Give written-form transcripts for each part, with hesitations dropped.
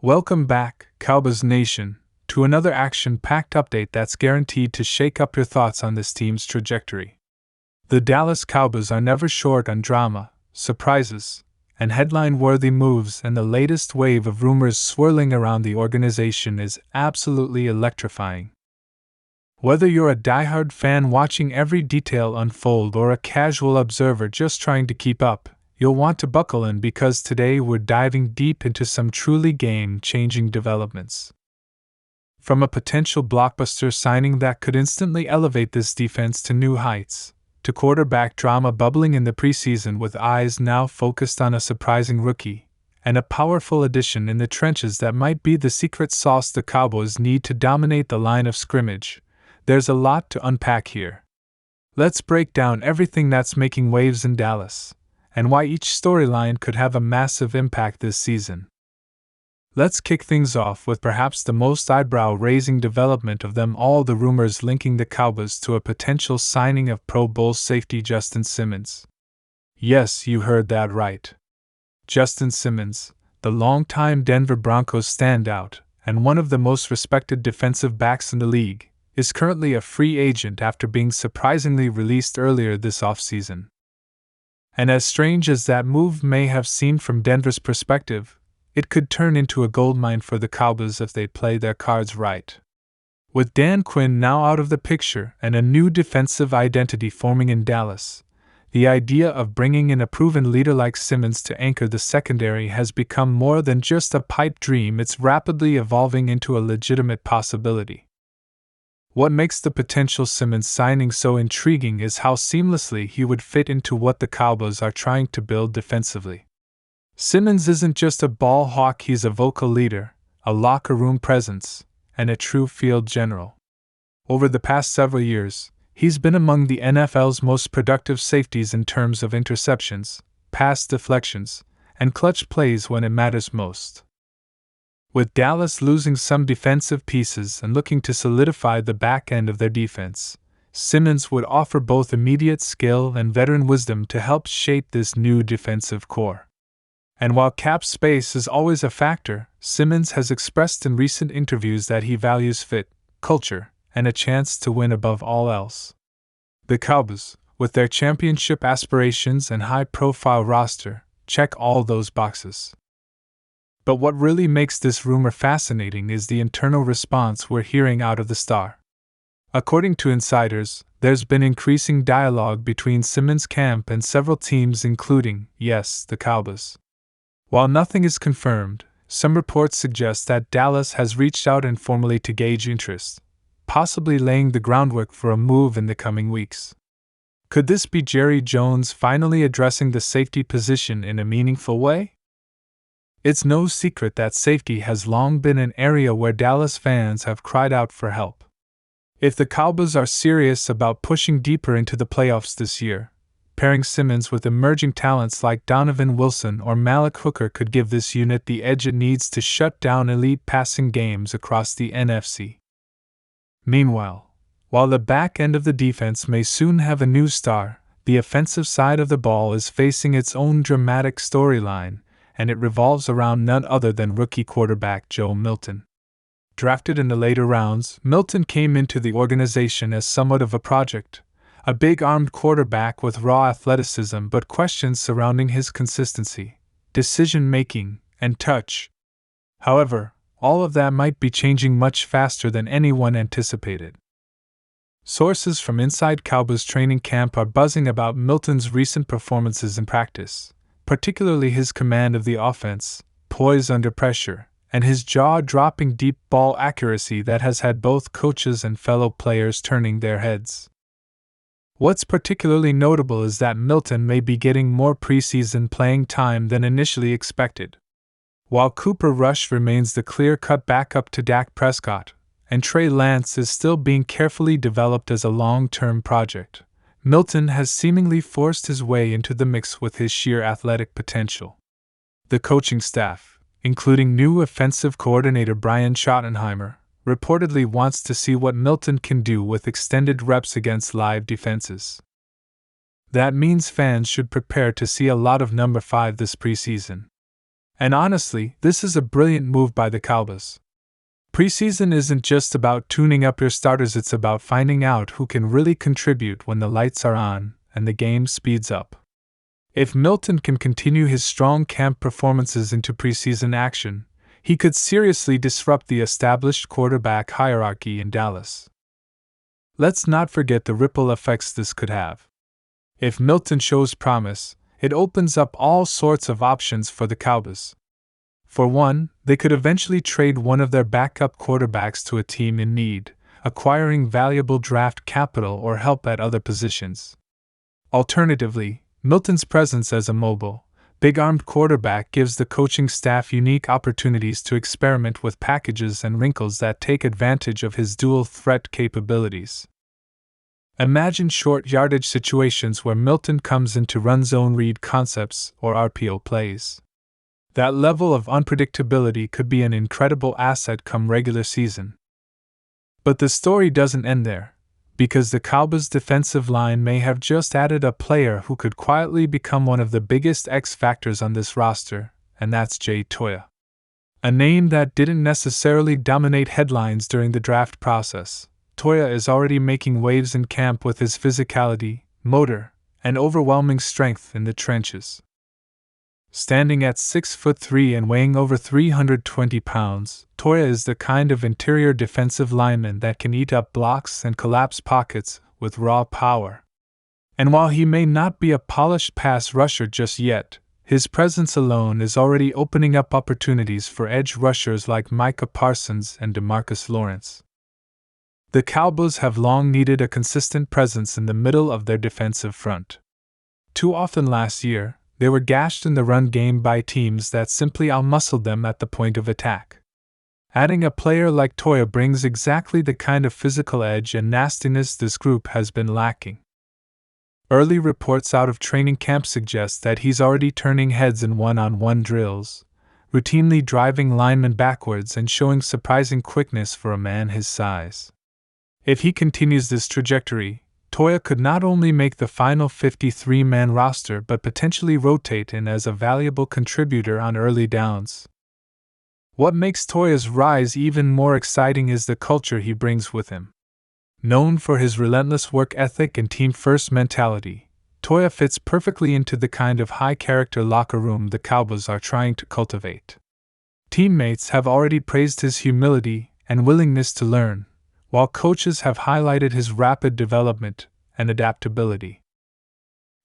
Welcome back, Cowboys Nation, to another action-packed update that's guaranteed to shake up your thoughts on this team's trajectory. The Dallas Cowboys are never short on drama, surprises, and headline-worthy moves, and the latest wave of rumors swirling around the organization is absolutely electrifying. Whether you're a diehard fan watching every detail unfold or a casual observer just trying to keep up, you'll want to buckle in because today we're diving deep into some truly game-changing developments. From a potential blockbuster signing that could instantly elevate this defense to new heights, to quarterback drama bubbling in the preseason with eyes now focused on a surprising rookie, and a powerful addition in the trenches that might be the secret sauce the Cowboys need to dominate the line of scrimmage, there's a lot to unpack here. Let's break down everything that's making waves in Dallas, and why each storyline could have a massive impact this season. Let's kick things off with perhaps the most eyebrow-raising development of them all, the rumors linking the Cowboys to a potential signing of Pro Bowl safety Justin Simmons. Yes, you heard that right. Justin Simmons, the longtime Denver Broncos standout and one of the most respected defensive backs in the league, is currently a free agent after being surprisingly released earlier this offseason. And as strange as that move may have seemed from Denver's perspective, it could turn into a goldmine for the Cowboys if they play their cards right. With Dan Quinn now out of the picture and a new defensive identity forming in Dallas, the idea of bringing in a proven leader like Simmons to anchor the secondary has become more than just a pipe dream. It's rapidly evolving into a legitimate possibility. What makes the potential Simmons signing so intriguing is how seamlessly he would fit into what the Cowboys are trying to build defensively. Simmons isn't just a ball hawk, he's a vocal leader, a locker room presence, and a true field general. Over the past several years, he's been among the NFL's most productive safeties in terms of interceptions, pass deflections, and clutch plays when it matters most. With Dallas losing some defensive pieces and looking to solidify the back end of their defense, Simmons would offer both immediate skill and veteran wisdom to help shape this new defensive core. And while cap space is always a factor, Simmons has expressed in recent interviews that he values fit, culture, and a chance to win above all else. The Cowboys, with their championship aspirations and high-profile roster, check all those boxes. But what really makes this rumor fascinating is the internal response we're hearing out of the star. According to insiders, there's been increasing dialogue between Simmons' camp and several teams, including, yes, the Cowboys. While nothing is confirmed, some reports suggest that Dallas has reached out informally to gauge interest, possibly laying the groundwork for a move in the coming weeks. Could this be Jerry Jones finally addressing the safety position in a meaningful way? It's no secret that safety has long been an area where Dallas fans have cried out for help. If the Cowboys are serious about pushing deeper into the playoffs this year, pairing Simmons with emerging talents like Donovan Wilson or Malik Hooker could give this unit the edge it needs to shut down elite passing games across the NFC. Meanwhile, while the back end of the defense may soon have a new star, the offensive side of the ball is facing its own dramatic storyline, and it revolves around none other than rookie quarterback Joe Milton. Drafted in the later rounds, Milton came into the organization as somewhat of a project, a big-armed quarterback with raw athleticism but questions surrounding his consistency, decision-making, and touch. However, all of that might be changing much faster than anyone anticipated. Sources from inside Cowboys training camp are buzzing about Milton's recent performances in practice, particularly his command of the offense, poise under pressure, and his jaw-dropping deep ball accuracy that has had both coaches and fellow players turning their heads. What's particularly notable is that Milton may be getting more preseason playing time than initially expected. While Cooper Rush remains the clear-cut backup to Dak Prescott, and Trey Lance is still being carefully developed as a long-term project, Milton has seemingly forced his way into the mix with his sheer athletic potential. The coaching staff, including new offensive coordinator Brian Schottenheimer, reportedly wants to see what Milton can do with extended reps against live defenses. That means fans should prepare to see a lot of number 5 this preseason. And honestly, this is a brilliant move by the Cowboys. Preseason isn't just about tuning up your starters, it's about finding out who can really contribute when the lights are on and the game speeds up. If Milton can continue his strong camp performances into preseason action, he could seriously disrupt the established quarterback hierarchy in Dallas. Let's not forget the ripple effects this could have. If Milton shows promise, it opens up all sorts of options for the Cowboys. For one, they could eventually trade one of their backup quarterbacks to a team in need, acquiring valuable draft capital or help at other positions. Alternatively, Milton's presence as a mobile, big-armed quarterback gives the coaching staff unique opportunities to experiment with packages and wrinkles that take advantage of his dual-threat capabilities. Imagine short yardage situations where Milton comes in to run zone read concepts or RPO plays. That level of unpredictability could be an incredible asset come regular season. But the story doesn't end there, because the Cowboys' defensive line may have just added a player who could quietly become one of the biggest X factors on this roster, and that's Toia. A name that didn't necessarily dominate headlines during the draft process, Toia is already making waves in camp with his physicality, motor, and overwhelming strength in the trenches. Standing at 6'3" and weighing over 320 pounds, Toia is the kind of interior defensive lineman that can eat up blocks and collapse pockets with raw power. And while he may not be a polished pass rusher just yet, his presence alone is already opening up opportunities for edge rushers like Micah Parsons and DeMarcus Lawrence. The Cowboys have long needed a consistent presence in the middle of their defensive front. Too often last year, they were gashed in the run game by teams that simply outmuscled them at the point of attack. Adding a player like Toia brings exactly the kind of physical edge and nastiness this group has been lacking. Early reports out of training camp suggest that he's already turning heads in one-on-one drills, routinely driving linemen backwards and showing surprising quickness for a man his size. If he continues this trajectory, Toia could not only make the final 53-man roster but potentially rotate in as a valuable contributor on early downs. What makes Toia's rise even more exciting is the culture he brings with him. Known for his relentless work ethic and team-first mentality, Toia fits perfectly into the kind of high-character locker room the Cowboys are trying to cultivate. Teammates have already praised his humility and willingness to learn, while coaches have highlighted his rapid development and adaptability.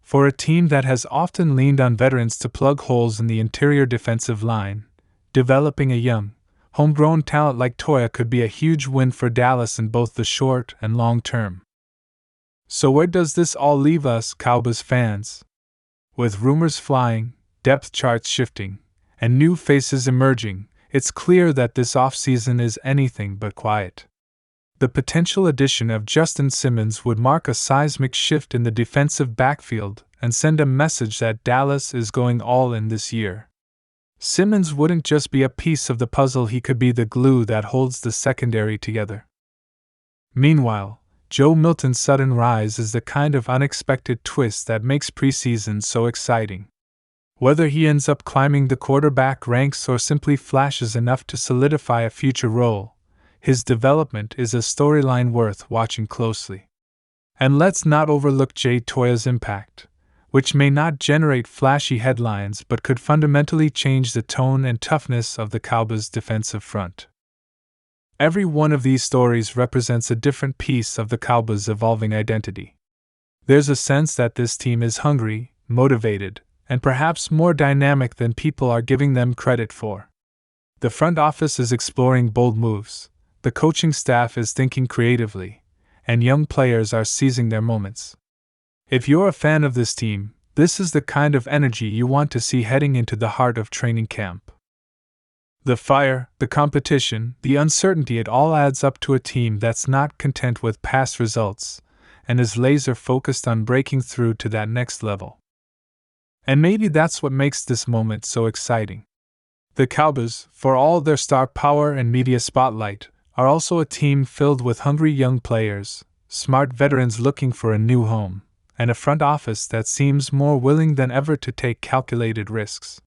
For a team that has often leaned on veterans to plug holes in the interior defensive line, developing a young, homegrown talent like Toia could be a huge win for Dallas in both the short and long term. So where does this all leave us, Cowboys fans? With rumors flying, depth charts shifting, and new faces emerging, it's clear that this offseason is anything but quiet. The potential addition of Justin Simmons would mark a seismic shift in the defensive backfield and send a message that Dallas is going all in this year. Simmons wouldn't just be a piece of the puzzle, he could be the glue that holds the secondary together. Meanwhile, Joe Milton's sudden rise is the kind of unexpected twist that makes preseason so exciting. Whether he ends up climbing the quarterback ranks or simply flashes enough to solidify a future role, his development is a storyline worth watching closely. And let's not overlook Toia's impact, which may not generate flashy headlines but could fundamentally change the tone and toughness of the Cowboys' defensive front. Every one of these stories represents a different piece of the Cowboys' evolving identity. There's a sense that this team is hungry, motivated, and perhaps more dynamic than people are giving them credit for. The front office is exploring bold moves, the coaching staff is thinking creatively, and young players are seizing their moments. If you're a fan of this team, this is the kind of energy you want to see heading into the heart of training camp. The fire, the competition, the uncertainty, it all adds up to a team that's not content with past results and is laser focused on breaking through to that next level. And maybe that's what makes this moment so exciting. The Cowboys, for all their star power and media spotlight, are also a team filled with hungry young players, smart veterans looking for a new home, and a front office that seems more willing than ever to take calculated risks.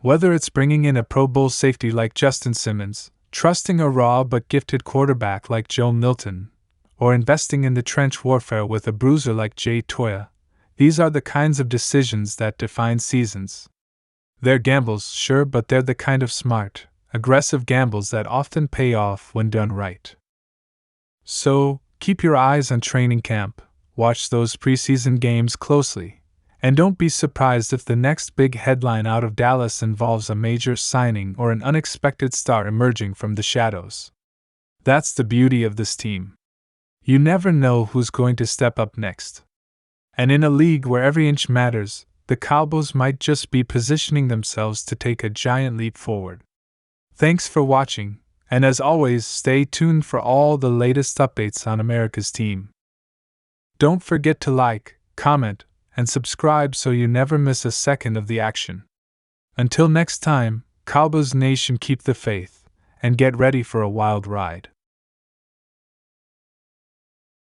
Whether it's bringing in a Pro Bowl safety like Justin Simmons, trusting a raw but gifted quarterback like Joe Milton, or investing in the trench warfare with a bruiser like Toia, these are the kinds of decisions that define seasons. They're gambles, sure, but they're the kind of smart, aggressive gambles that often pay off when done right. So, keep your eyes on training camp, watch those preseason games closely, and don't be surprised if the next big headline out of Dallas involves a major signing or an unexpected star emerging from the shadows. That's the beauty of this team. You never know who's going to step up next. And in a league where every inch matters, the Cowboys might just be positioning themselves to take a giant leap forward. Thanks for watching, and as always, stay tuned for all the latest updates on America's team. Don't forget to like, comment, and subscribe so you never miss a second of the action. Until next time, Cowboys Nation, keep the faith, and get ready for a wild ride.